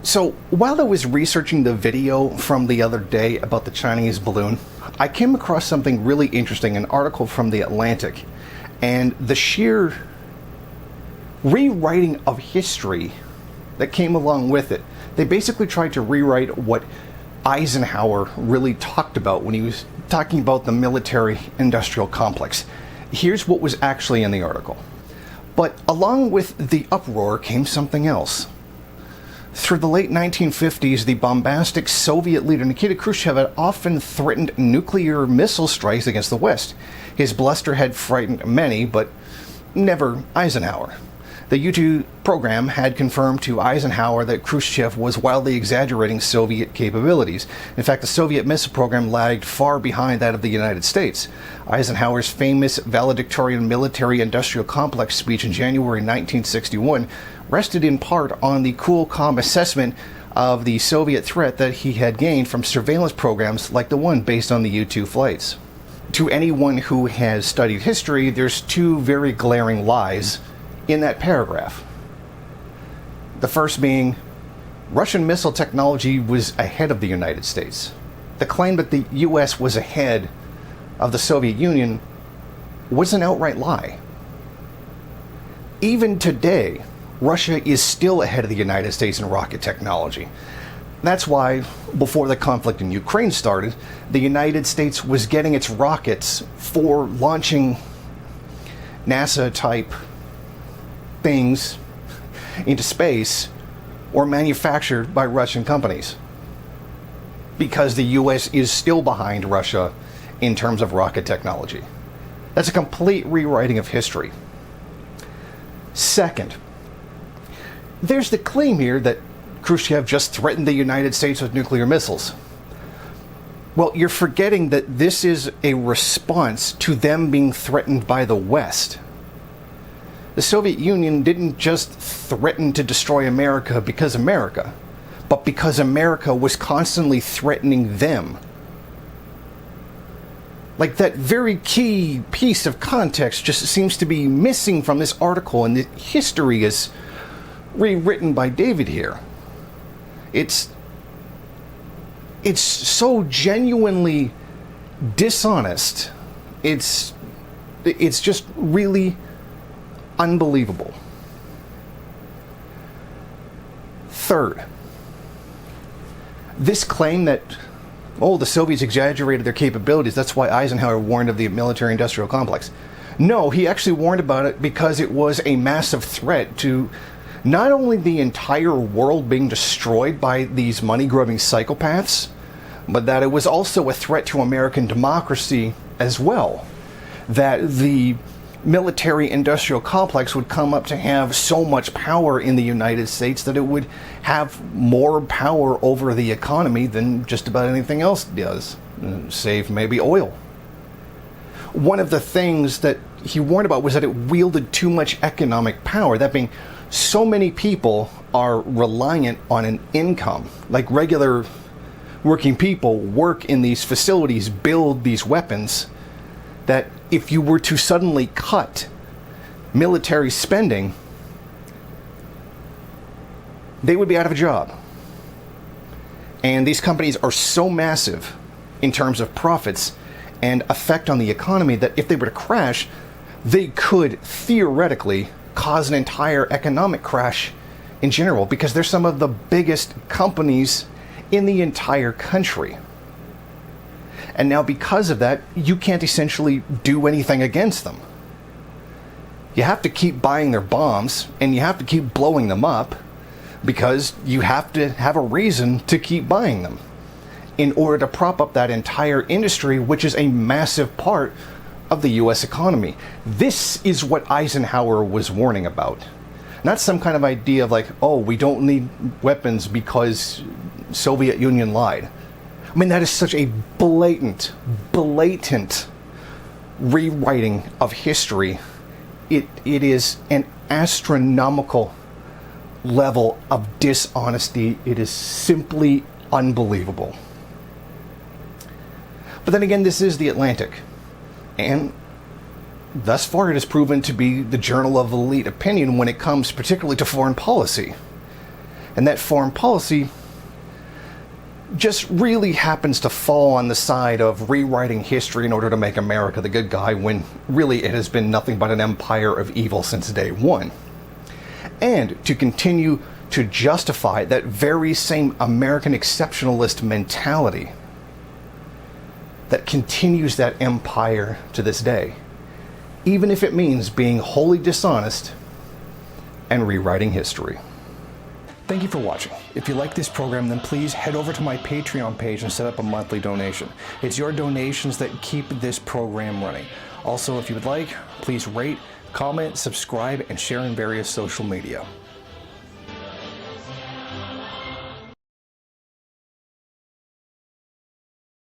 So, while I was researching the video from the other day about the Chinese balloon, I came across something really interesting, an article from The Atlantic, and the sheer rewriting of history that came along with it. They basically tried to rewrite what Eisenhower really talked about when he was talking about the military-industrial complex. Here's what was actually in the article. But along with the uproar came something else. Through the late 1950s, the bombastic Soviet leader Nikita Khrushchev had often threatened nuclear missile strikes against the West. His bluster had frightened many, but never Eisenhower. The U-2 program had confirmed to Eisenhower that Khrushchev was wildly exaggerating Soviet capabilities. In fact, the Soviet missile program lagged far behind that of the United States. Eisenhower's famous valedictorian military-industrial complex speech in January 1961 rested in part on the cool, calm assessment of the Soviet threat that he had gained from surveillance programs like the one based on the U-2 flights. To anyone who has studied history, there's two very glaring lies in that paragraph. The first being, Russian missile technology was ahead of the United States. The claim that the US was ahead of the Soviet Union was an outright lie. Even today, Russia is still ahead of the United States in rocket technology. That's why, before the conflict in Ukraine started, the United States was getting its rockets for launching NASA-type things into space or manufactured by Russian companies, because the US is still behind Russia in terms of rocket technology. That's a complete rewriting of history. Second, there's the claim here that Khrushchev just threatened the United States with nuclear missiles. Well, you're forgetting that this is a response to them being threatened by the West. The Soviet Union didn't just threaten to destroy America, but because America was constantly threatening them. Like, that very key piece of context just seems to be missing from this article, and the history is rewritten by David here. It's so genuinely dishonest. It's just really unbelievable. Third, this claim that, the Soviets exaggerated their capabilities, that's why Eisenhower warned of the military-industrial complex. No, he actually warned about it because it was a massive threat to not only the entire world being destroyed by these money-grubbing psychopaths, but that it was also a threat to American democracy as well. That the military-industrial complex would come up to have so much power in the United States that it would have more power over the economy than just about anything else does, save maybe oil. One of the things that he warned about was that it wielded too much economic power, that being so many people are reliant on an income, like regular working people work in these facilities, build these weapons, that if you were to suddenly cut military spending, they would be out of a job. And these companies are so massive in terms of profits and effect on the economy that if they were to crash, they could theoretically cause an entire economic crash in general, because they're some of the biggest companies in the entire country. And now because of that, you can't essentially do anything against them. You have to keep buying their bombs, and you have to keep blowing them up, because you have to have a reason to keep buying them in order to prop up that entire industry, which is a massive part of the US economy. This is what Eisenhower was warning about. Not some kind of idea of like, we don't need weapons because Soviet Union lied. I mean, that is such a blatant rewriting of history. It is an astronomical level of dishonesty. It is simply unbelievable. But then again, this is The Atlantic. And thus far it has proven to be the journal of elite opinion when it comes particularly to foreign policy. And that foreign policy just really happens to fall on the side of rewriting history in order to make America the good guy, when really it has been nothing but an empire of evil since day one. And to continue to justify that very same American exceptionalist mentality that continues that empire to this day, even if it means being wholly dishonest and rewriting history. Thank you for watching. If you like this program, then please head over to my Patreon page and set up a monthly donation. It's your donations that keep this program running. Also, if you would like, please rate, comment, subscribe, and share in various social media.